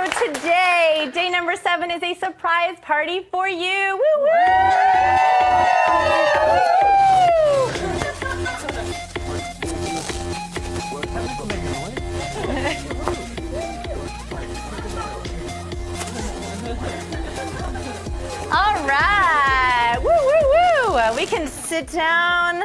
So today, day number 7 is a surprise party for you. Woo woo! All right. Woo woo woo. We can sit down.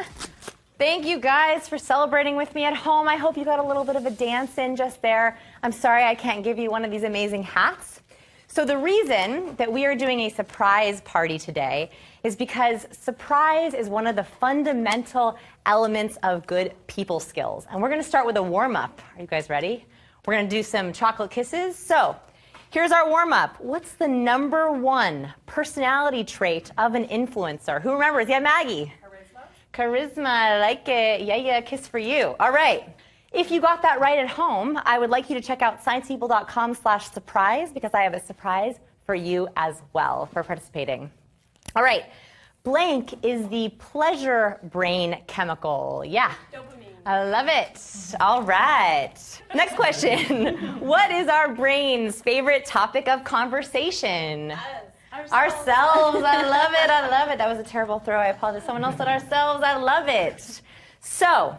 Thank you guys for celebrating with me at home. I hope you got a little bit of a dance in just there. I'm sorry I can't give you one of these amazing hats. So the reason that we are doing a surprise party today is because surprise is one of the fundamental elements of good people skills. And we're going to start with a warm-up. Are you guys ready? We're going to do some chocolate kisses. So here's our warm-up. What's the #1 personality trait of an influencer? Who remembers? Yeah, Maggie. Charisma, I like it. Yeah, kiss for you. All right. If you got that right at home, I would like you to check out sciencepeople.com/surprise because I have a surprise for you as well for participating. All right. Blank is the pleasure brain chemical. Yeah. Dopamine. I love it. All right. Next question. What is our brain's favorite topic of conversation? Ourselves. I love it. I love it. That was a terrible throw. I apologize. Someone else said ourselves. I love it. So,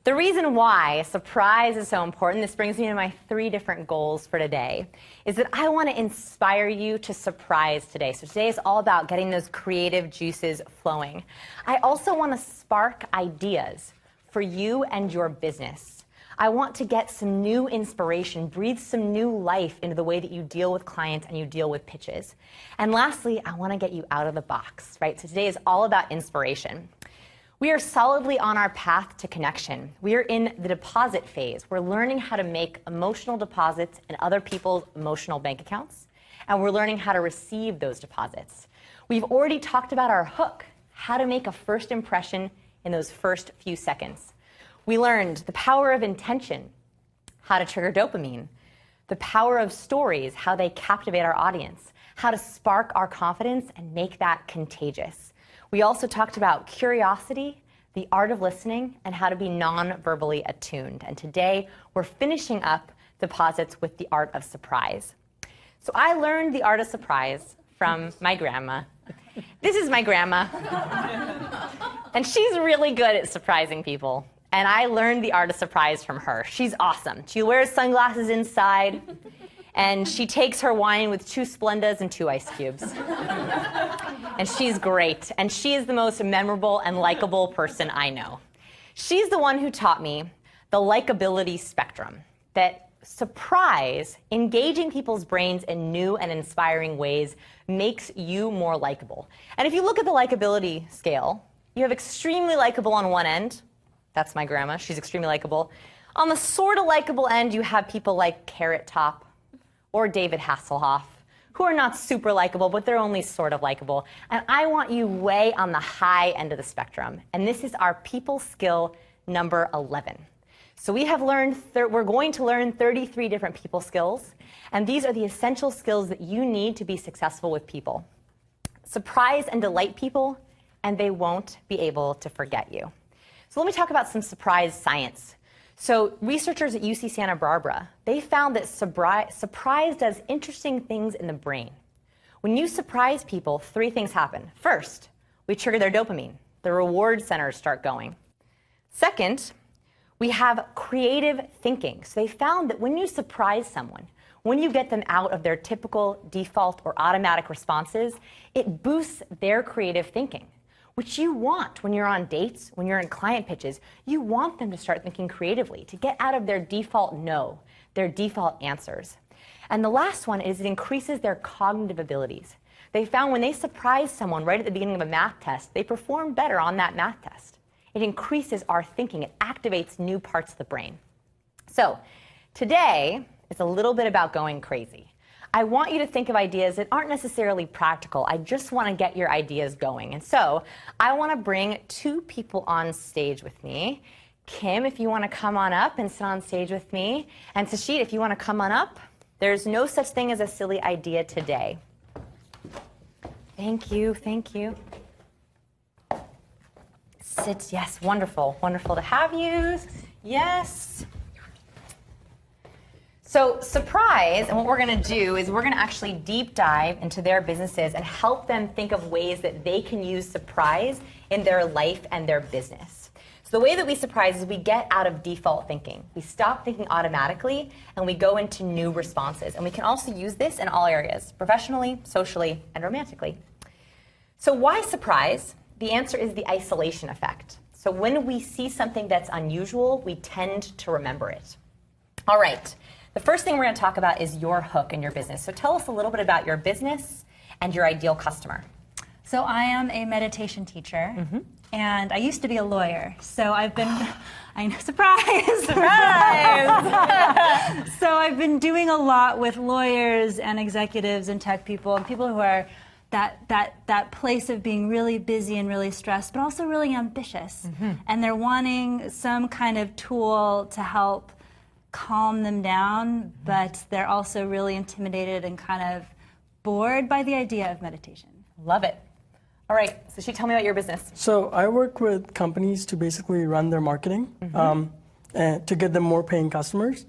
the reason why surprise is so important, this brings me to my 3 different goals for today, is that I want to inspire you to surprise today. So today is all about getting those creative juices flowing. I also want to spark ideas for you and your business. I want to get some new inspiration, breathe some new life into the way that you deal with clients and you deal with pitches. And lastly, I want to get you out of the box, right? So today is all about inspiration. We are solidly on our path to connection. We are in the deposit phase. We're learning how to make emotional deposits in other people's emotional bank accounts, and we're learning how to receive those deposits. We've already talked about our hook, how to make a first impression in those first few seconds. We learned the power of intention, how to trigger dopamine, the power of stories, how they captivate our audience, how to spark our confidence and make that contagious. We also talked about curiosity, the art of listening, and how to be non-verbally attuned. And today, we're finishing up deposits with the art of surprise. So I learned the art of surprise from my grandma. This is my grandma. And she's really good at surprising people. And I learned the art of surprise from her. She's awesome. She wears sunglasses inside, and she takes her wine with 2 Splendas and 2 ice cubes. And she's great. And she is the most memorable and likable person I know. She's the one who taught me the likability spectrum, that surprise, engaging people's brains in new and inspiring ways, makes you more likable. And if you look at the likability scale, you have extremely likable on one end. That's my grandma. She's extremely likable. On the sort of likable end, you have people like Carrot Top or David Hasselhoff, who are not super likable, but they're only sort of likable. And I want you way on the high end of the spectrum. And this is our people skill number 11. So we have learned, we're going to learn 33 different people skills. And these are the essential skills that you need to be successful with people. Surprise and delight people, and they won't be able to forget you. So let me talk about some surprise science. So researchers at UC Santa Barbara, they found that surprise does interesting things in the brain. When you surprise people, 3 things happen. First, we trigger their dopamine. The reward centers start going. Second, we have creative thinking. So they found that when you surprise someone, when you get them out of their typical default or automatic responses, it boosts their creative thinking, which you want when you're on dates, when you're in client pitches. You want them to start thinking creatively, to get out of their default no, their default answers. And the last one is it increases their cognitive abilities. They found when they surprise someone right at the beginning of a math test, they perform better on that math test. It increases our thinking. It activates new parts of the brain. So today is a little bit about going crazy. I want you to think of ideas that aren't necessarily practical. I just want to get your ideas going. And so I want to bring 2 people on stage with me. Kim, if you want to come on up and sit on stage with me. And Sashit, if you want to come on up. There's no such thing as a silly idea today. Thank you, thank you. Sit, yes, wonderful, wonderful to have you. Yes. So surprise, and what we're going to do is we're going to actually deep dive into their businesses and help them think of ways that they can use surprise in their life and their business. So the way that we surprise is we get out of default thinking. We stop thinking automatically and we go into new responses. And we can also use this in all areas, professionally, socially, and romantically. So why surprise? The answer is the isolation effect. So when we see something that's unusual, we tend to remember it. All right. The first thing we're going to talk about is your hook in your business. So tell us a little bit about your business and your ideal customer. So I am a meditation teacher, and I used to be a lawyer. So I've been, I know, surprise, surprise. So I've been doing a lot with lawyers and executives and tech people and people who are that place of being really busy and really stressed, but also really ambitious. And they're wanting some kind of tool to help calm them down, but they're also really intimidated and kind of bored by the idea of meditation. Love it. All right, so tell me about your business. So I work with companies to basically run their marketing and to get them more paying customers.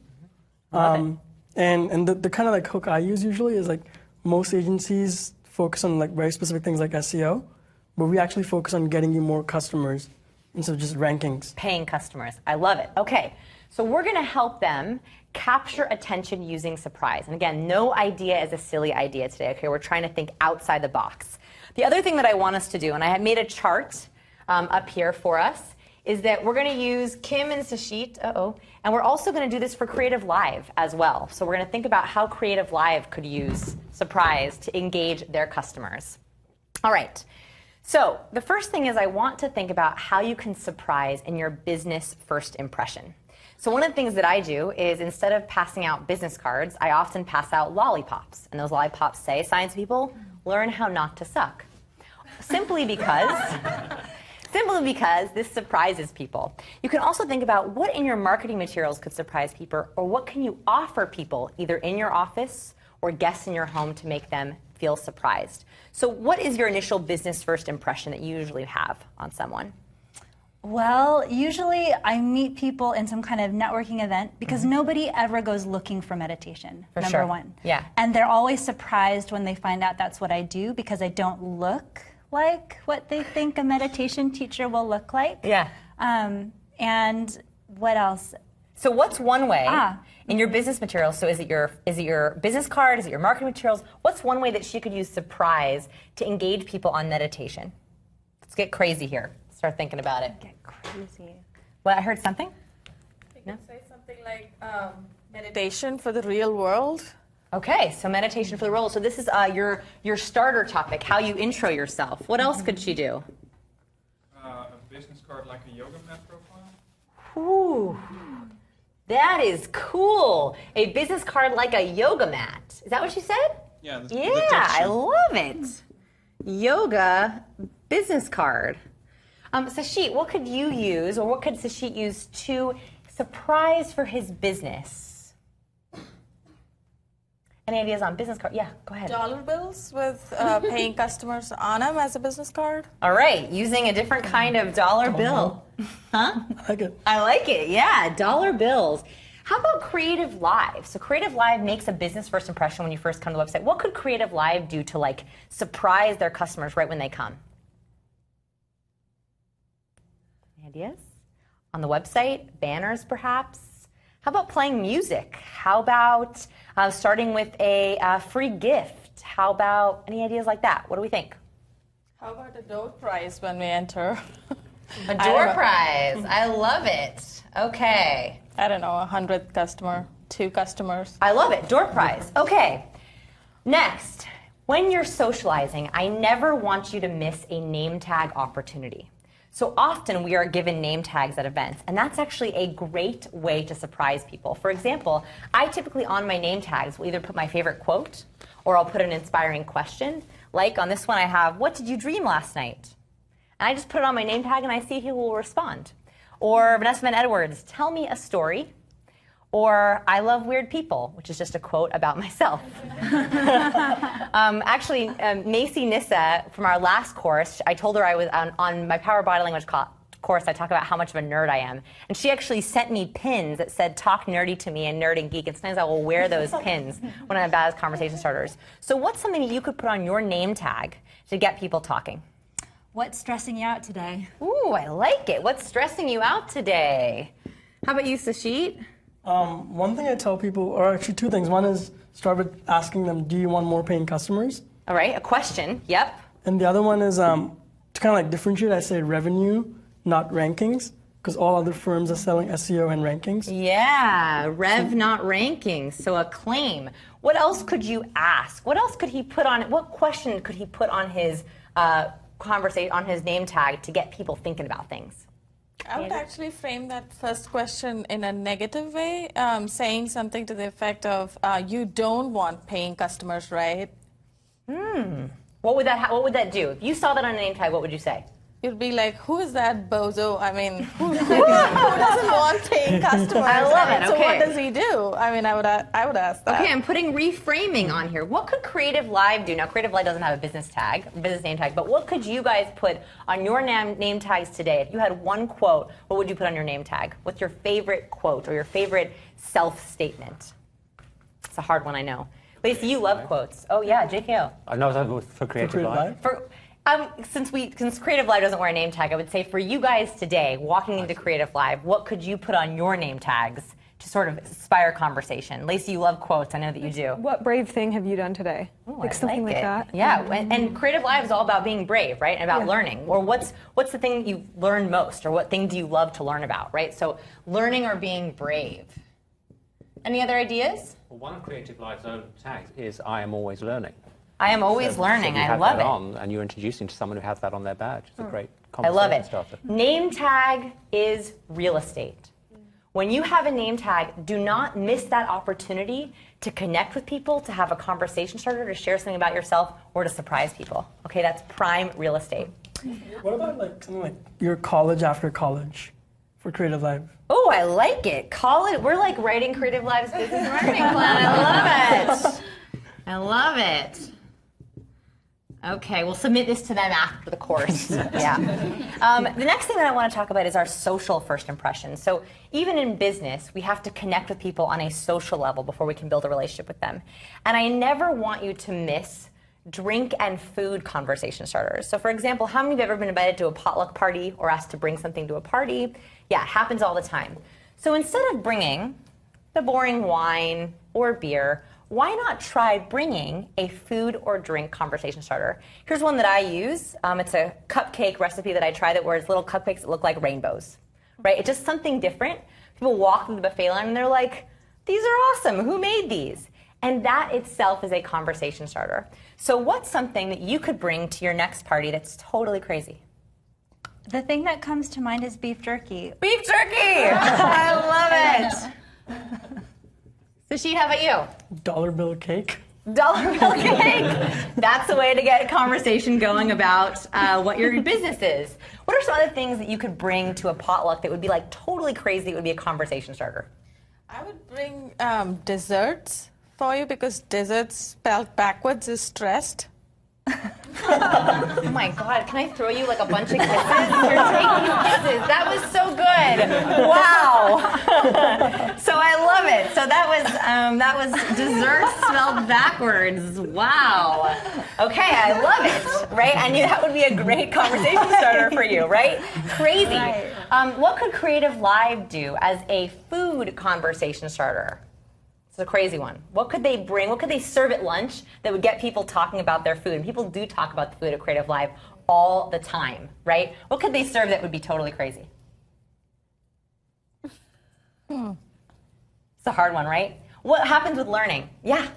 And the kind of like hook I use usually is like most agencies focus on like very specific things like SEO, but we actually focus on getting you more customers instead of just rankings. Paying customers. I love it. Okay. So we're going to help them capture attention using surprise. And again, no idea is a silly idea today. Okay, we're trying to think outside the box. The other thing that I want us to do, and I have made a chart up here for us, is that we're going to use Kim and Sashit, and we're also going to do this for Creative Live as well. So we're going to think about how Creative Live could use surprise to engage their customers. All right. So the first thing is I want to think about how you can surprise in your business first impression. So one of the things that I do is instead of passing out business cards, I often pass out lollipops. And those lollipops say, science people, learn how not to suck. Simply because this surprises people. You can also think about what in your marketing materials could surprise people, or what can you offer people either in your office or guests in your home to make them feel surprised. So what is your initial business first impression that you usually have on someone? Well, usually I meet people in some kind of networking event because nobody ever goes looking for meditation, number one. Yeah. And they're always surprised when they find out that's what I do because I don't look like what they think a meditation teacher will look like. Yeah. And what else? So what's one way in your business materials? So is it your business card? Is it your marketing materials? What's one way that she could use surprise to engage people on meditation? Let's get crazy here. Start thinking about it. Get crazy. Well, I heard something. You can say something like meditation for the real world. Okay, so meditation for the world. So this is your starter topic, how you intro yourself. What else could she do? A business card like a yoga mat profile. Ooh, that is cool. A business card like a yoga mat. Is that what she said? Yeah. I love it. Yoga business card. Sashit, what could you use, or what could Sashit use to surprise for his business? Any ideas on business card? Yeah, go ahead. Dollar bills with paying customers on them as a business card. All right, using a different kind of dollar bill. Huh? I like it. I like it, yeah, dollar bills. How about Creative Live? So Creative Live makes a business first impression when you first come to the website. What could Creative Live do to like surprise their customers right when they come? Ideas? On the website, banners perhaps? How about playing music? How about starting with a free gift? How about any ideas like that? What do we think? How about a door prize when we enter? A door prize. I love it. Okay. I don't know, 100 customer, 2 customers. I love it. Door prize. Okay. Next, when you're socializing, I never want you to miss a name tag opportunity. So often we are given name tags at events, and that's actually a great way to surprise people. For example, I typically on my name tags will either put my favorite quote or I'll put an inspiring question. Like on this one I have, what did you dream last night? And I just put it on my name tag and I see who will respond. Or Vanessa Van Edwards, tell me a story. Or I love weird people, which is just a quote about myself. Actually, Macy Nissa from our last course, I told her I was on my Power Body Language of course, I talk about how much of a nerd I am. And she actually sent me pins that said, talk nerdy to me and nerd and geek. And sometimes I will wear those pins when I'm bad as conversation starters. So what's something that you could put on your name tag to get people talking? What's stressing you out today? Ooh, I like it. What's stressing you out today? How about you, Sashit? One thing I tell people, or actually two things. One is start with asking them, do you want more paying customers? All right, a question. Yep. And the other one is to kind of like differentiate, I say revenue, not rankings, because all other firms are selling SEO and rankings. Yeah, rev, not rankings. So a claim. What else could you ask? What else could he put on? What question could he put on his conversation, on his name tag to get people thinking about things? I would actually frame that first question in a negative way, saying something to the effect of, you don't want paying customers, right? What would that do? If you saw that on a name tag, what would you say? You'd be like, who is that bozo? I mean, who doesn't want paying customers? I love it. So Okay. what does he do? I mean, I would ask that. Okay, I'm putting reframing on here. What could Creative Live do? Now, Creative Live doesn't have a business name tag, but what could you guys put on your name tags today? If you had one quote, what would you put on your name tag? What's your favorite quote or your favorite self-statement? It's a hard one, I know. Lacey, you love quotes. Oh, yeah, JKO. I know that for Creative Live. Since Creative Live doesn't wear a name tag, I would say for you guys today, walking into Creative Live, what could you put on your name tags to sort of inspire conversation? Lacey, you love quotes. I know that you do. What brave thing have you done today? Ooh, like I something like it. that. Yeah, and Creative Live is all about being brave, right? And about learning. Or what's the thing that you learn most? Or what thing do you love to learn about, right? So learning or being brave. Any other ideas? Well, one of Creative Live's own tags is I am always learning. I am always learning. So you I have love that it. on, and you're introducing to someone who has that on their badge. It's a great I love conversation it. starter. Name tag is real estate. When you have a name tag, do not miss that opportunity to connect with people, to have a conversation starter, to share something about yourself, or to surprise people. Okay, that's prime real estate. What about like something like your college after college for Creative Live? Oh, I like it. We're like writing Creative Live's business marketing plan. I love it. I love it. Okay, we'll submit this to them after the course. Yeah. The next thing that I want to talk about is our social first impression. So even in business, we have to connect with people on a social level before we can build a relationship with them. And I never want you to miss drink and food conversation starters. So for example, how many of you have ever been invited to a potluck party or asked to bring something to a party? Yeah, it happens all the time. So instead of bringing the boring wine or beer, why not try bringing a food or drink conversation starter? Here's one that I use. It's a cupcake recipe that I tried that wears little cupcakes that look like rainbows, right? It's just something different. People walk through the buffet line and they're like, these are awesome. Who made these? And that itself is a conversation starter. So what's something that you could bring to your next party that's totally crazy? The thing that comes to mind is beef jerky. Beef jerky! I love it. Sashit, how about you? Dollar bill cake. Dollar bill cake. That's the way to get a conversation going about what your business is. What are some other things that you could bring to a potluck that would be like totally crazy? That would be a conversation starter. I would bring desserts for you because desserts spelled backwards is stressed. Oh my God, can I throw you like a bunch of kisses? You're taking kisses. That was so good. Wow. So I love it. So that was dessert spelled backwards. Wow. Okay, I love it. Right? I knew that would be a great conversation starter for you, right? Crazy. Right. What could Creative Live do as a food conversation starter? It's a crazy one. What could they bring? What could they serve at lunch that would get people talking about their food? And people do talk about the food at Creative Live all the time, right? What could they serve that would be totally crazy? It's a hard one, right? What happens with learning? Yeah.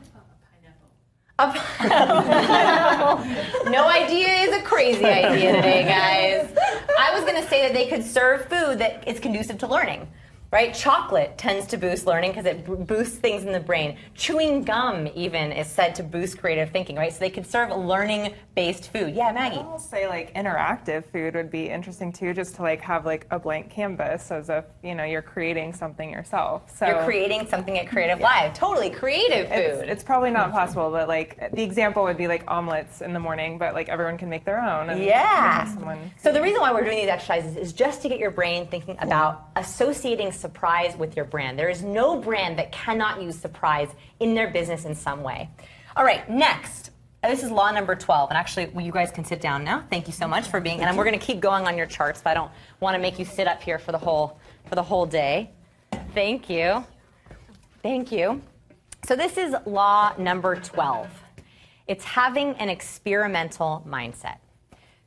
A pineapple. No idea is a crazy idea today, guys. I was going to say that they could serve food that is conducive to learning. right? Chocolate tends to boost learning because it boosts things in the brain. Chewing gum even is said to boost creative thinking, right? So they could serve learning-based food. Yeah, Maggie? I'll say like interactive food would be interesting too, just to like have like a blank canvas as if, you know, you're creating something yourself. So You're creating something at Creative Live. Totally creative food. it's probably not possible, but like the example would be like omelets in the morning, but like everyone can make their own. And Yeah. someone- So the reason why we're doing these exercises is just to get your brain thinking about associating surprise with your brand. There is no brand that cannot use surprise in their business in some way. All right, next. This is law number 12. And actually, you guys can sit down now. Thank you so much for being, and we're going to keep going on your charts, but I don't want to make you sit up here for the whole day. Thank you. Thank you. So this is law number 12. It's having an experimental mindset.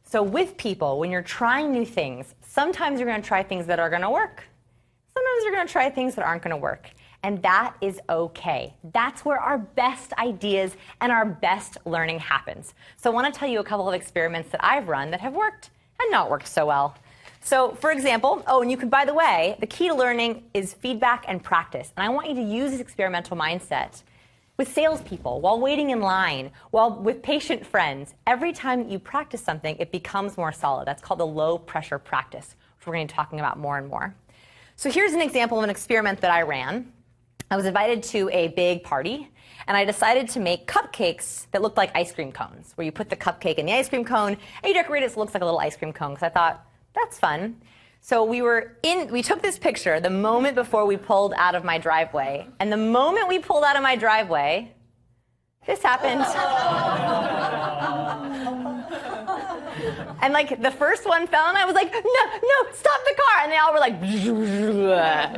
So with people, when you're trying new things, sometimes you're going to try things that are going to work. Sometimes you're going to try things that aren't going to work. And that is okay. That's where our best ideas and our best learning happens. So I want to tell you a couple of experiments that I've run that have worked and not worked so well. So for example, and you could, by the way, the key to learning is feedback and practice. And I want you to use this experimental mindset with salespeople, while waiting in line, with patient friends. Every time you practice something, it becomes more solid. That's called the low pressure practice, which we're going to be talking about more and more. So here's an example of an experiment that I ran. I was invited to a big party, and I decided to make cupcakes that looked like ice cream cones, where you put the cupcake in the ice cream cone, and you decorate it so it looks like a little ice cream cone, because I thought, that's fun. So we took this picture the moment before we pulled out of my driveway, and the moment we pulled out of my driveway, this happened. And like the first one fell, and I was like, no, stop the car. And they all were like,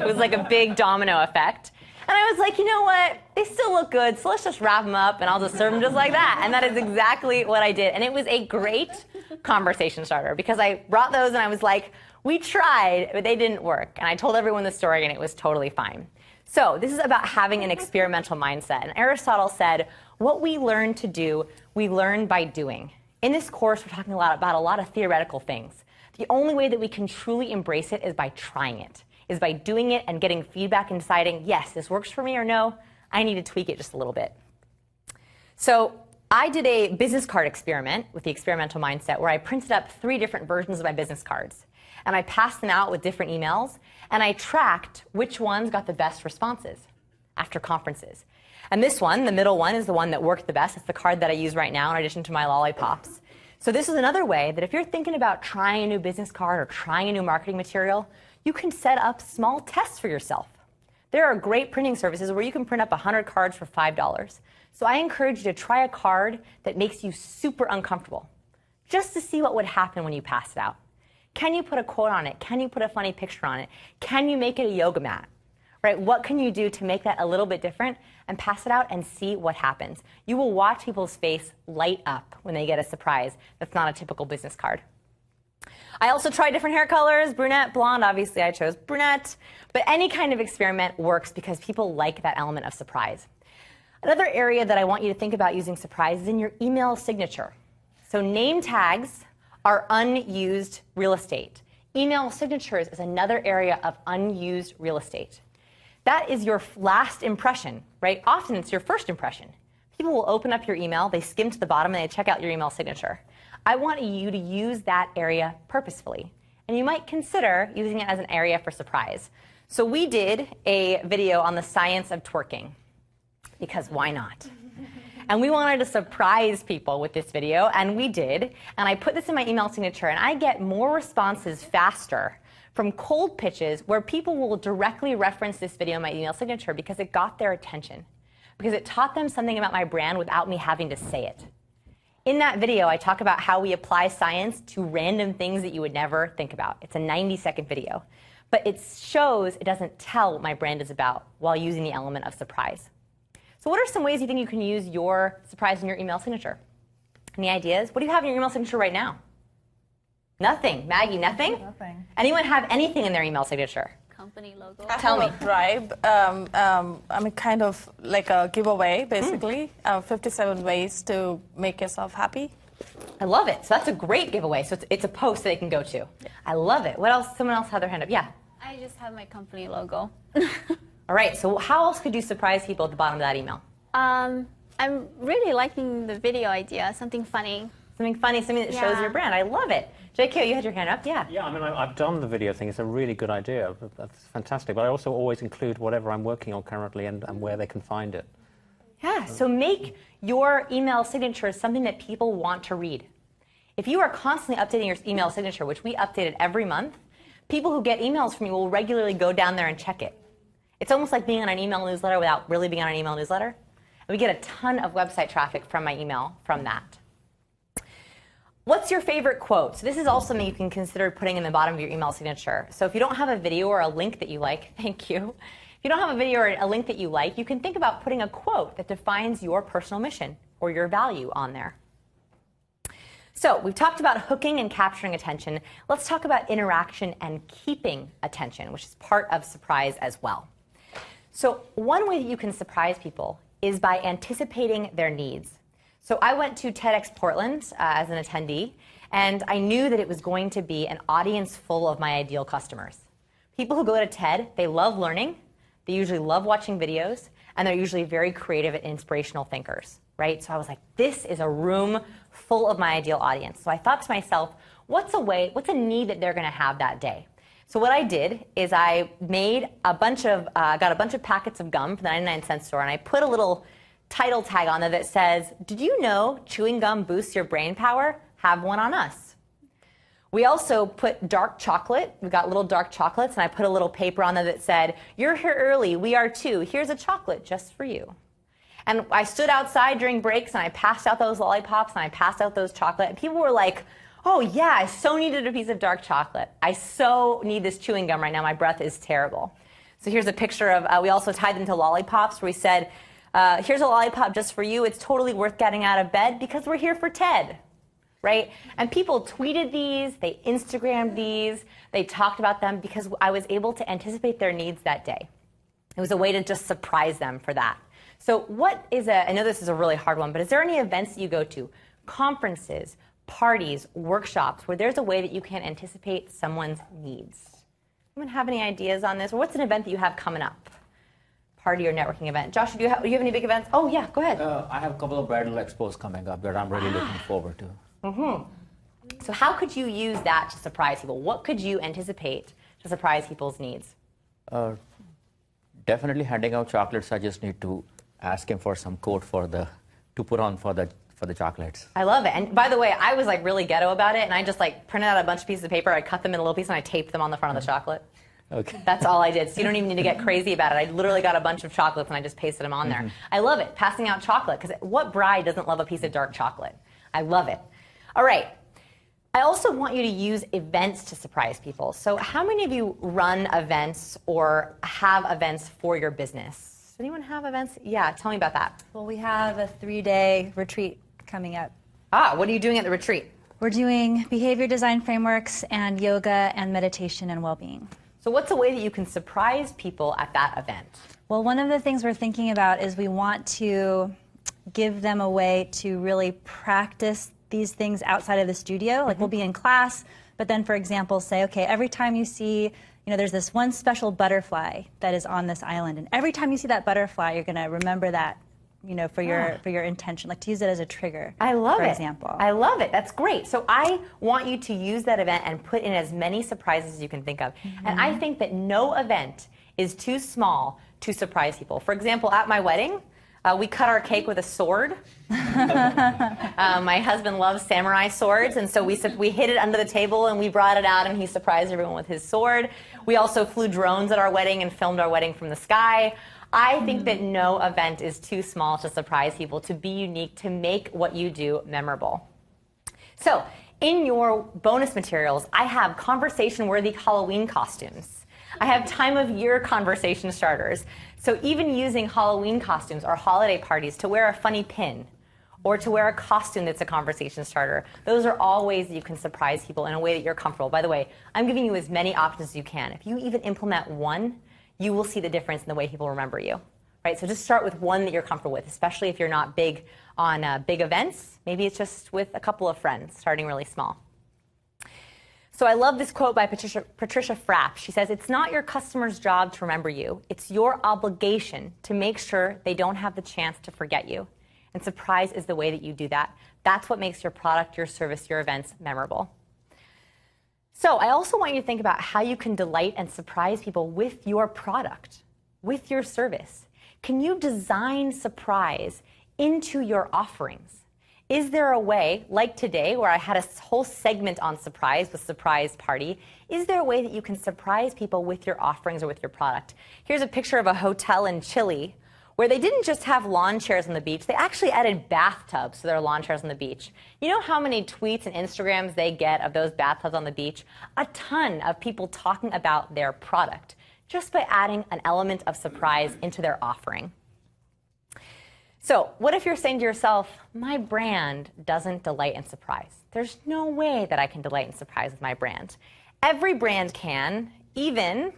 it was like a big domino effect. And I was like, you know what? They still look good, so let's just wrap them up, and I'll just serve them just like that. And that is exactly what I did. And it was a great conversation starter, because I brought those, and I was like, we tried, but they didn't work. And I told everyone the story, and it was totally fine. So this is about having an experimental mindset. And Aristotle said, what we learn to do, we learn by doing. In this course, we're talking about a lot of theoretical things. The only way that we can truly embrace it is by trying it, is by doing it and getting feedback and deciding, yes, this works for me, or no, I need to tweak it just a little bit. So I did a business card experiment with the experimental mindset, where I printed up 3 different versions of my business cards. And I passed them out with different emails, and I tracked which ones got the best responses after conferences. And this one, the middle one, is the one that worked the best. It's the card that I use right now in addition to my lollipops. So this is another way that if you're thinking about trying a new business card or trying a new marketing material, you can set up small tests for yourself. There are great printing services where you can print up 100 cards for $5. So I encourage you to try a card that makes you super uncomfortable, just to see what would happen when you pass it out. Can you put a quote on it? Can you put a funny picture on it? Can you make it a yoga mat? Right? What can you do to make that a little bit different and pass it out and see what happens? You will watch people's face light up when they get a surprise that's not a typical business card. I also tried different hair colors, brunette, blonde. Obviously, I chose brunette. But any kind of experiment works because people like that element of surprise. Another area that I want you to think about using surprise is in your email signature. So name tags are unused real estate. Email signatures is another area of unused real estate. That is your last impression, right? Often it's your first impression. People will open up your email, they skim to the bottom, and they check out your email signature. I want you to use that area purposefully. And you might consider using it as an area for surprise. So we did a video on the science of twerking, because why not? And we wanted to surprise people with this video, and we did. And I put this in my email signature, and I get more responses faster from cold pitches where people will directly reference this video in my email signature because it got their attention, because it taught them something about my brand without me having to say it. In that video, I talk about how we apply science to random things that you would never think about. It's a 90-second video. But it shows, it doesn't tell what my brand is about while using the element of surprise. So what are some ways you think you can use your surprise in your email signature? Any ideas? What do you have in your email signature right now? Nothing. Maggie, nothing? Nothing. Anyone have anything in their email signature? Company logo. Tell me. Tribe. I mean, kind of like a giveaway, basically. 57 ways to make yourself happy. I love it. So that's a great giveaway. So it's a post that they can go to. I love it. What else? Someone else had their hand up. Yeah. I I just have my company logo. All right, so how else could you surprise people at the bottom of that email? I'm really liking the video idea, something funny. Something funny, something that shows Yeah. your brand. I love it. JQ, you had your hand up, yeah. Yeah, I mean, I've done the video thing. It's a really good idea. That's fantastic. But I also always include whatever I'm working on currently and where they can find it. Yeah, so make your email signature something that people want to read. If you are constantly updating your email signature, which we update it every month, people who get emails from you will regularly go down there and check it. It's almost like being on an email newsletter without really being on an email newsletter. And we get a ton of website traffic from my email from that. What's your favorite quote? So this is also something you can consider putting in the bottom of your email signature. So if you don't have a video or a link that you like, thank you. If you don't have a video or a link that you like, you can think about putting a quote that defines your personal mission or your value on there. So we've talked about hooking and capturing attention. Let's talk about interaction and keeping attention, which is part of surprise as well. So one way that you can surprise people is by anticipating their needs. So I went to TEDx Portland as an attendee, and I knew that it was going to be an audience full of my ideal customers. People who go to TED, they love learning, they usually love watching videos, and they're usually very creative and inspirational thinkers, right? So I was like, this is a room full of my ideal audience. So I thought to myself, what's a need that they're gonna have that day? So what I did is I made got a bunch of packets of gum from the 99-cent store, and I put a little title tag on there that says, did you know chewing gum boosts your brain power? Have one on us. We also put dark chocolate. We got little dark chocolates, and I put a little paper on there that said, you're here early, we are too. Here's a chocolate just for you. And I stood outside during breaks, and I passed out those lollipops, and I passed out those chocolate, and people were like, oh yeah, I so needed a piece of dark chocolate. I so need this chewing gum right now. My breath is terrible. So here's a picture of, we also tied them to lollipops where we said, here's a lollipop just for you. It's totally worth getting out of bed because we're here for TED, right? And people tweeted these, they Instagrammed these, they talked about them because I was able to anticipate their needs that day. It was a way to just surprise them for that. So I know this is a really hard one, but is there any events that you go to, conferences, parties, workshops, where there's a way that you can anticipate someone's needs? Anyone have any ideas on this? Or what's an event that you have coming up? Party or networking event? Josh, do you have any big events? Oh yeah, go ahead. I have a couple of bridal expos coming up that I'm really looking forward to. So how could you use that to surprise people? What could you anticipate to surprise people's needs? Definitely handing out chocolates. I just need to ask him for some code to put on for the chocolates. I love it. And by the way, I was like really ghetto about it, and I just like printed out a bunch of pieces of paper, I cut them in a little piece, and I taped them on the front of the chocolate. Okay. That's all I did. So you don't even need to get crazy about it. I literally got a bunch of chocolates and I just pasted them on there. I love it, passing out chocolate, because what bride doesn't love a piece of dark chocolate? I love it. All right. I also want you to use events to surprise people. So how many of you run events or have events for your business? Does anyone have events? Yeah, tell me about that. Well, we have a 3-day retreat coming up. What are you doing at the retreat? We're doing behavior design frameworks and yoga and meditation and well-being. So what's a way that you can surprise people at that event? Well, one of the things we're thinking about is we want to give them a way to really practice these things outside of the studio. Like we'll be in class, but then, for example, say, okay, every time you see, there's this one special butterfly that is on this island, and every time you see that butterfly, you're going to remember that, for your intention, like to use it as a trigger. I love it. For example. I love it. That's great. So I want you to use that event and put in as many surprises as you can think of. And I think that no event is too small to surprise people. For example, at my wedding, we cut our cake with a sword. My husband loves samurai swords, and so we hid it under the table and we brought it out, and he surprised everyone with his sword. We also flew drones at our wedding and filmed our wedding from the sky. I think that no event is too small to surprise people, to be unique, to make what you do memorable. So in your bonus materials, I have conversation-worthy Halloween costumes. I have time-of-year conversation starters. So even using Halloween costumes or holiday parties to wear a funny pin or to wear a costume that's a conversation starter, those are all ways that you can surprise people in a way that you're comfortable. By the way, I'm giving you as many options as you can. If you even implement one, you will see the difference in the way people remember you, right? So just start with one that you're comfortable with, especially if you're not big on big events. Maybe it's just with a couple of friends, starting really small. So I love this quote by Patricia Frapp. She says, "It's not your customer's job to remember you. It's your obligation to make sure they don't have the chance to forget you. And surprise is the way that you do that. That's what makes your product, your service, your events memorable." So I also want you to think about how you can delight and surprise people with your product, with your service. Can you design surprise into your offerings? Is there a way, like today, where I had a whole segment on surprise with Surprise Party, is there a way that you can surprise people with your offerings or with your product? Here's a picture of a hotel in Chile where they didn't just have lawn chairs on the beach, they actually added bathtubs to their lawn chairs on the beach. You know how many tweets and Instagrams they get of those bathtubs on the beach? A ton of people talking about their product, just by adding an element of surprise into their offering. So what if you're saying to yourself, my brand doesn't delight and surprise? There's no way that I can delight and surprise with my brand. Every brand can, even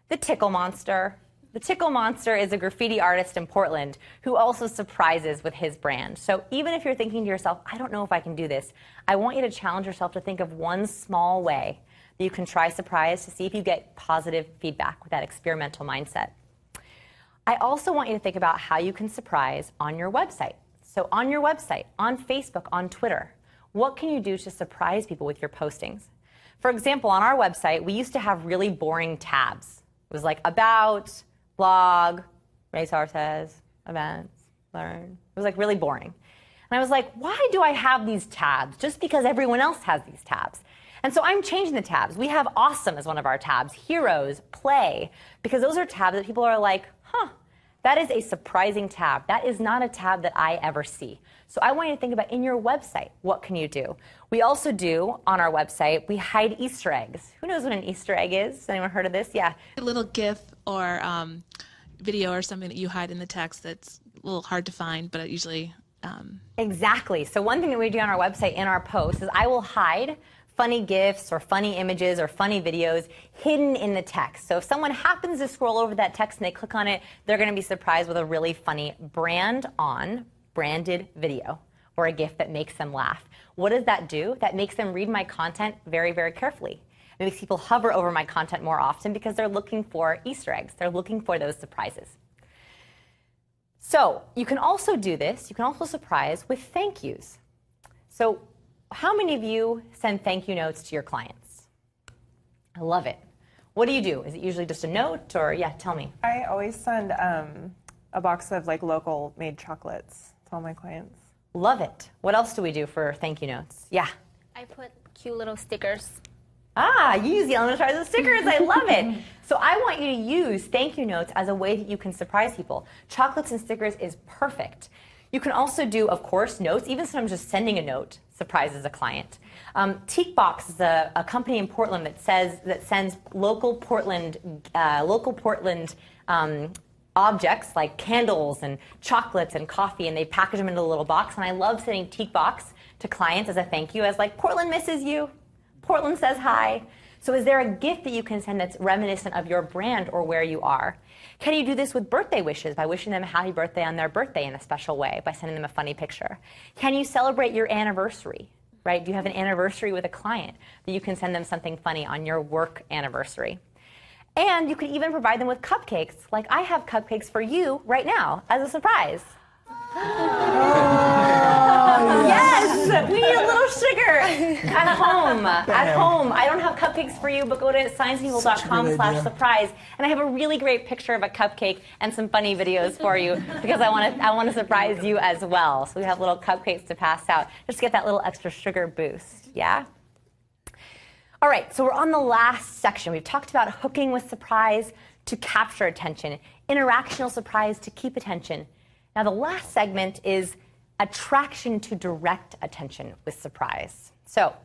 the Tickle Monster. The Tickle Monster is a graffiti artist in Portland who also surprises with his brand. So even if you're thinking to yourself, I don't know if I can do this, I want you to challenge yourself to think of one small way that you can try surprise to see if you get positive feedback with that experimental mindset. I also want you to think about how you can surprise on your website. So on your website, on Facebook, on Twitter, what can you do to surprise people with your postings? For example, on our website, we used to have really boring tabs. It was like about, blog, resources, events, learn. It was like really boring. And I was like, why do I have these tabs? Just because everyone else has these tabs. And so I'm changing the tabs. We have awesome as one of our tabs, heroes, play, because those are tabs that people are like, huh, that is a surprising tab. That is not a tab that I ever see. So I want you to think about in your website, what can you do? We also do, on our website, we hide Easter eggs. Who knows what an Easter egg is? Anyone heard of this? Yeah. A little GIF or video or something that you hide in the text that's a little hard to find, but usually... Exactly. So one thing that we do on our website in our posts is I will hide funny GIFs or funny images or funny videos hidden in the text. So if someone happens to scroll over that text and they click on it, they're going to be surprised with a really funny branded video or a GIF that makes them laugh. What does that do? That makes them read my content very, very carefully. It makes people hover over my content more often because they're looking for Easter eggs. They're looking for those surprises. So you can also do this. You can also surprise with thank yous. So how many of you send thank you notes to your clients? I love it. What do you do? Is it usually just a note or, yeah, tell me. I always send a box of like local made chocolates to all my clients. Love it. What else do we do for thank you notes? Yeah. I put cute little stickers. Ah, you use the elements as stickers. I love it. So I want you to use thank you notes as a way that you can surprise people. Chocolates and stickers is perfect. You can also do, of course, notes. Even sometimes just sending a note surprises a client. Teakbox is a company in Portland that sends local Portland objects like candles and chocolates and coffee, and they package them into a little box. And I love sending Teakbox to clients as a thank you, as like, Portland misses you. Portland says hi. So is there a gift that you can send that's reminiscent of your brand or where you are? Can you do this with birthday wishes by wishing them a happy birthday on their birthday in a special way by sending them a funny picture? Can you celebrate your anniversary, right? Do you have an anniversary with a client that you can send them something funny on your work anniversary? And you could even provide them with cupcakes, like I have cupcakes for you right now as a surprise. Yes, we need a little sugar at home. At home, I don't have cupcakes for you, but go to scienceinfo.com/surprise, and I have a really great picture of a cupcake and some funny videos for you because I want to surprise you as well. So we have little cupcakes to pass out just to get that little extra sugar boost. Yeah. All right, so we're on the last section. We've talked about hooking with surprise to capture attention, interactional surprise to keep attention. Now, the last segment is attraction to direct attention with surprise. So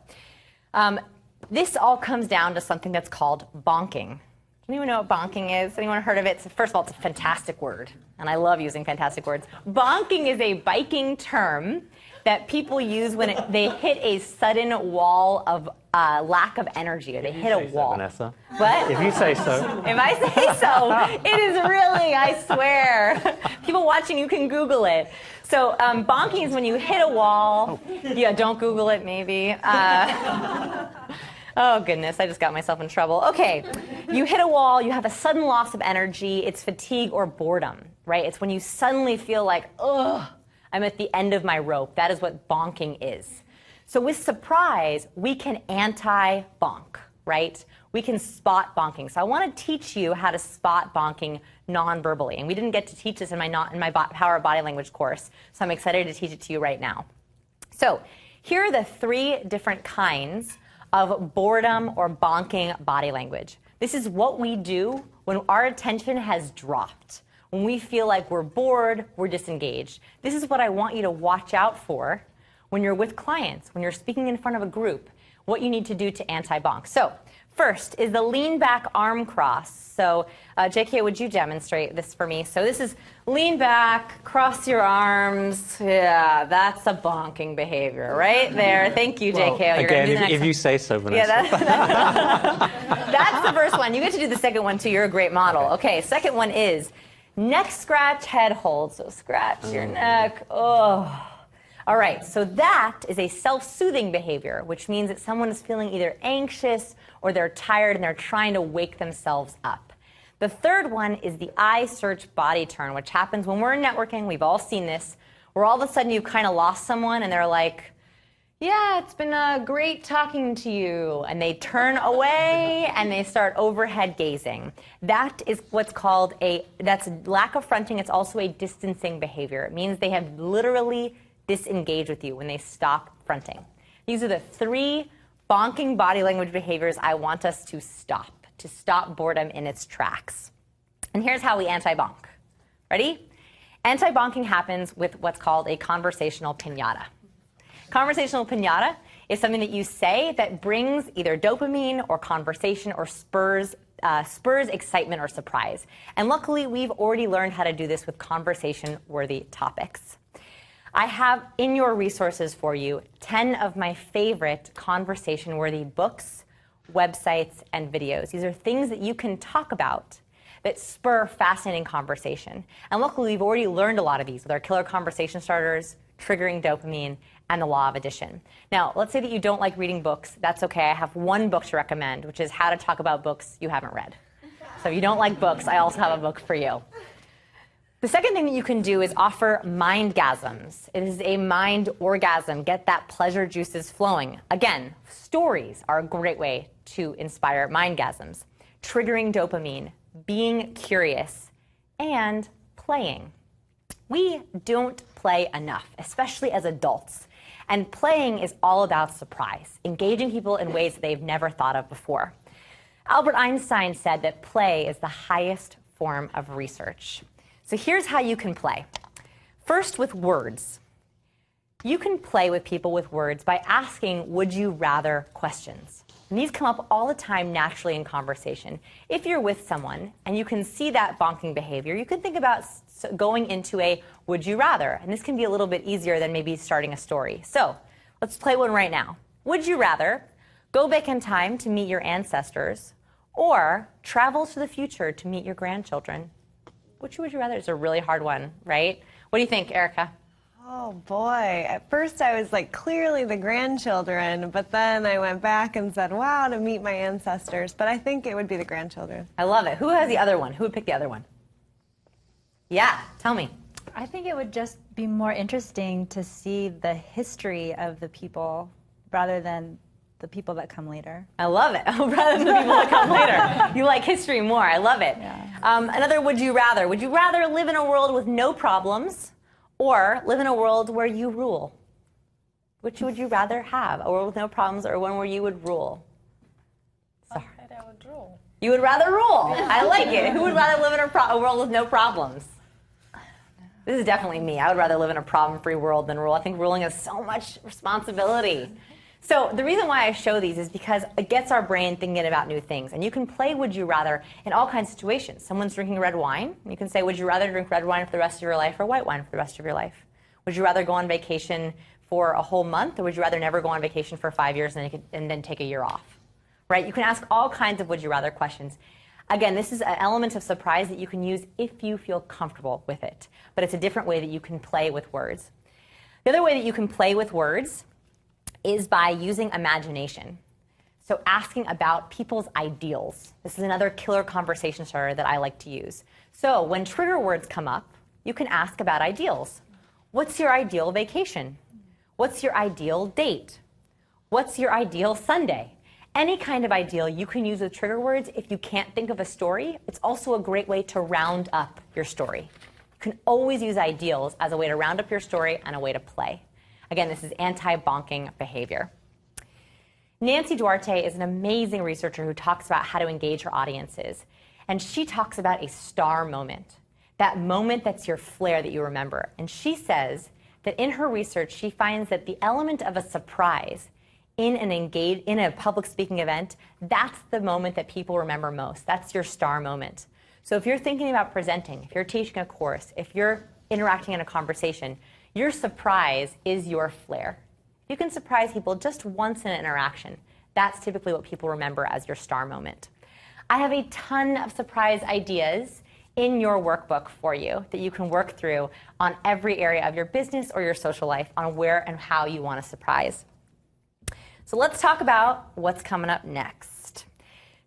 this all comes down to something that's called bonking. Does anyone know what bonking is? Anyone heard of it? So first of all, it's a fantastic word, and I love using fantastic words. Bonking is a biking term that people use when they hit a sudden wall of lack of energy, or they hit a wall. Vanessa. What? If you say so. If I say so, it is really, I swear. People watching, you can Google it. So bonking is when you hit a wall. Yeah, don't Google it, maybe. Oh, goodness, I just got myself in trouble. Okay, you hit a wall, you have a sudden loss of energy, it's fatigue or boredom, right? It's when you suddenly feel like, ugh, I'm at the end of my rope. That is what bonking is. So with surprise, we can anti-bonk, right? We can spot bonking. So I want to teach you how to spot bonking non-verbally. And we didn't get to teach this in my Power of Body Language course, so I'm excited to teach it to you right now. So here are the 3 different kinds of boredom or bonking body language. This is what we do when our attention has dropped. When we feel like we're bored, we're disengaged. This is what I want you to watch out for when you're with clients, when you're speaking in front of a group, what you need to do to anti-bonk. So first is the lean back arm cross. So JK, would you demonstrate this for me? So this is lean back, cross your arms. Yeah, that's a bonking behavior right there. Thank you, JK. Well, again, if you say so, Vanessa. Yeah, that's the first one. You get to do the second one too. You're a great model. Okay, second one is neck scratch, head hold. So scratch your neck. Oh. All right, so that is a self-soothing behavior, which means that someone is feeling either anxious or they're tired and they're trying to wake themselves up. The third one is the I search body turn, which happens when we're in networking. We've all seen this, where all of a sudden you've kind of lost someone and they're like, yeah, it's been great talking to you. And they turn away and they start overhead gazing. That is what's called that's lack of fronting. It's also a distancing behavior. It means they have literally disengaged with you when they stop fronting. These are the 3 bonking body language behaviors I want us to stop boredom in its tracks. And here's how we anti-bonk. Ready? Anti-bonking happens with what's called a conversational piñata. Conversational piñata is something that you say that brings either dopamine or conversation or spurs excitement or surprise. And luckily, we've already learned how to do this with conversation-worthy topics. I have in your resources for you 10 of my favorite conversation-worthy books, websites, and videos. These are things that you can talk about that spur fascinating conversation. And luckily, we've already learned a lot of these with our killer conversation starters, triggering dopamine, and the law of addition. Now, let's say that you don't like reading books. That's okay. I have one book to recommend, which is How to Talk About Books You Haven't Read. So if you don't like books, I also have a book for you. The second thing that you can do is offer mindgasms. It is a mind orgasm. Get that pleasure juices flowing. Again, stories are a great way to inspire mindgasms. Triggering dopamine, being curious, and playing. We don't play enough, especially as adults. And playing is all about surprise, engaging people in ways that they've never thought of before. Albert Einstein said that play is the highest form of research. So here's how you can play. First, with words. You can play with people with words by asking would you rather questions. And these come up all the time naturally in conversation. If you're with someone and you can see that bonking behavior, you can think about going into a would you rather. And this can be a little bit easier than maybe starting a story. So let's play one right now. Would you rather go back in time to meet your ancestors or travel to the future to meet your grandchildren? Which would you rather? It's a really hard one, right? What do you think, Erica? Oh boy, at first I was like clearly the grandchildren, but then I went back and said, wow, to meet my ancestors. But I think it would be the grandchildren. I love it. Who has the other one? Who would pick the other one? Yeah, tell me. I think it would just be more interesting to see the history of the people rather than the people that come later. I love it. Rather than the people that come later. You like history more. I love it. Yeah. Another would you rather. Would you rather live in a world with no problems or live in a world where you rule? Which would you rather have? A world with no problems or one where you would rule? Sorry. I would rule. You would rather rule. I like it. Who would rather live in a world with no problems? This is definitely me. I would rather live in a problem-free world than rule. I think ruling is so much responsibility. So the reason why I show these is because it gets our brain thinking about new things. And you can play would you rather in all kinds of situations. Someone's drinking red wine. You can say, would you rather drink red wine for the rest of your life or white wine for the rest of your life? Would you rather go on vacation for a whole month, or would you rather never go on vacation for 5 years and then take a year off? Right? You can ask all kinds of would you rather questions. Again, this is an element of surprise that you can use if you feel comfortable with it. But it's a different way that you can play with words. The other way that you can play with words is by using imagination. So asking about people's ideals. This is another killer conversation starter that I like to use. So when trigger words come up, you can ask about ideals. What's your ideal vacation? What's your ideal date? What's your ideal Sunday? Any kind of ideal you can use with trigger words. If you can't think of a story, it's also a great way to round up your story. You can always use ideals as a way to round up your story and a way to play. Again, this is anti-bonking behavior. Nancy Duarte is an amazing researcher who talks about how to engage her audiences. And she talks about a star moment, that moment that's your flair that you remember. And she says that in her research, she finds that the element of a surprise in a public speaking event, that's the moment that people remember most. That's your star moment. So if you're thinking about presenting, if you're teaching a course, if you're interacting in a conversation, your surprise is your flair. If you can surprise people just once in an interaction, that's typically what people remember as your star moment. I have a ton of surprise ideas in your workbook for you that you can work through on every area of your business or your social life on where and how you want to surprise. So let's talk about what's coming up next.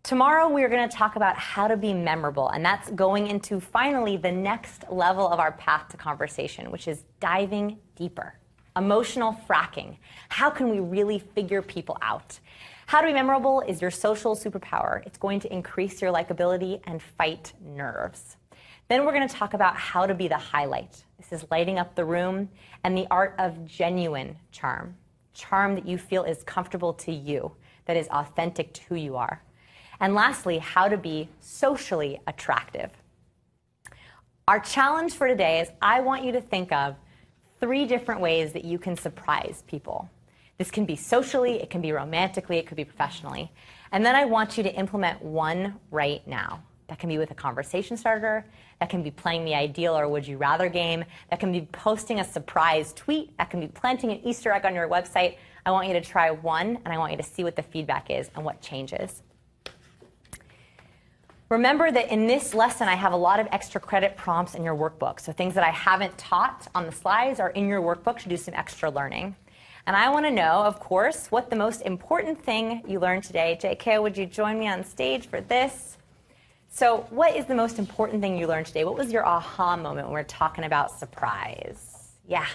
Tomorrow we're going to talk about how to be memorable, and that's going into finally the next level of our path to conversation, which is diving deeper. Emotional fracking. How can we really figure people out? How to be memorable is your social superpower. It's going to increase your likability and fight nerves. Then we're going to talk about how to be the highlight. This is lighting up the room and the art of genuine charm. Charm that you feel is comfortable to you, that is authentic to who you are. And lastly, how to be socially attractive. Our challenge for today is I want you to think of 3 different ways that you can surprise people. This can be socially, it can be romantically, it could be professionally. And then I want you to implement one right now. That can be with a conversation starter, that can be playing the ideal or would you rather game, that can be posting a surprise tweet, that can be planting an Easter egg on your website. I want you to try one and I want you to see what the feedback is and what changes. Remember that in this lesson, I have a lot of extra credit prompts in your workbook. So things that I haven't taught on the slides are in your workbook to do some extra learning. And I want to know, of course, what the most important thing you learned today. JK, would you join me on stage for this? So what is the most important thing you learned today? What was your aha moment when we're talking about surprise? Yeah.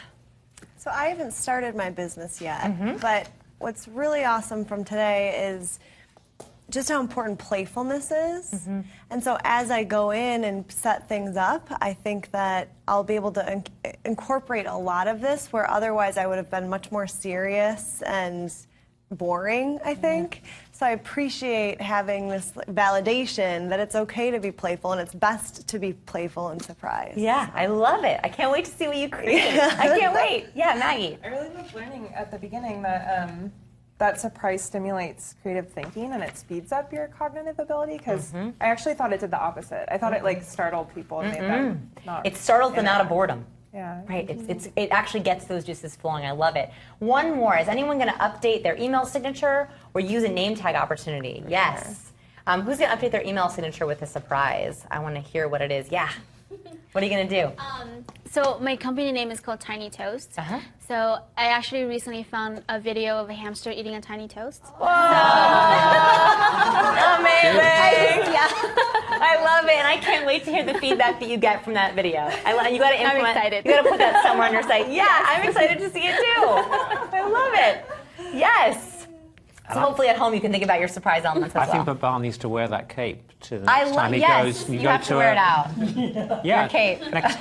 So I haven't started my business yet, but what's really awesome from today is just how important playfulness is. And so as I go in and set things up, I think that I'll be able to incorporate a lot of this where otherwise I would have been much more serious and boring, I think. So I appreciate having this validation that it's okay to be playful and it's best to be playful and surprised. Yeah, I love it. I can't wait to see what you create. I can't wait. Yeah, Maggie. I really loved learning at the beginning that that surprise stimulates creative thinking and it speeds up your cognitive ability because I actually thought it did the opposite. I thought it like startled people and made them not. It startles them out of boredom. Yeah. Right. It actually gets those juices flowing. I love it. One more. Is anyone going to update their email signature or use a name tag opportunity? Yes. Who's going to update their email signature with a surprise? I want to hear what it is. Yeah. What are you going to do? So my company name is called Tiny Toast. So I actually recently found a video of a hamster eating a tiny toast. Whoa! Amazing! Yeah. I love it, and I can't wait to hear the feedback that you get from that video. You got to implement. I'm excited. You got to put that somewhere on your site. Yeah, I'm excited to see it too. I love it. Yes. So hopefully at home you can think about your surprise elements as I well. think Babar needs to wear that cape to the next time he goes. You have to wear it out. Yeah. Your cape. Next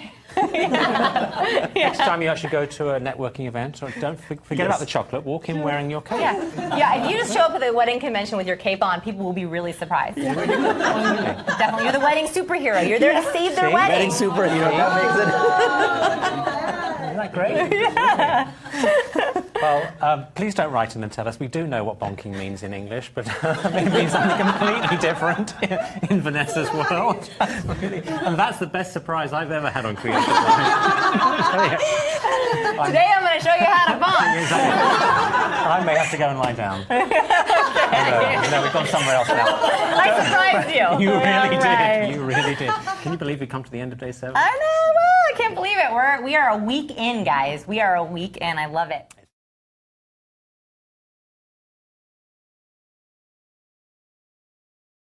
time you actually go to a networking event, or don't forget about the chocolate. Walk in wearing your cape. Yeah. If you just show up at a wedding convention with your cape on, people will be really surprised. Definitely, you're the wedding superhero. You're there to save their wedding. Wedding superhero. That makes it. Isn't that great? Yeah. Well, please don't write in and tell us. We do know what bonking means in English, but it means something completely different in Vanessa's world. Really. And that's the best surprise I've ever had on Creative Live. Today I'm going to show you how to bonk. I may have to go and lie down. No, we've gone somewhere else now. I surprised you. You really Right. did. You really did. Can you believe we've come to the end of day 7? I know. I can't believe it. We are a week in, guys. We are a week in. I love it.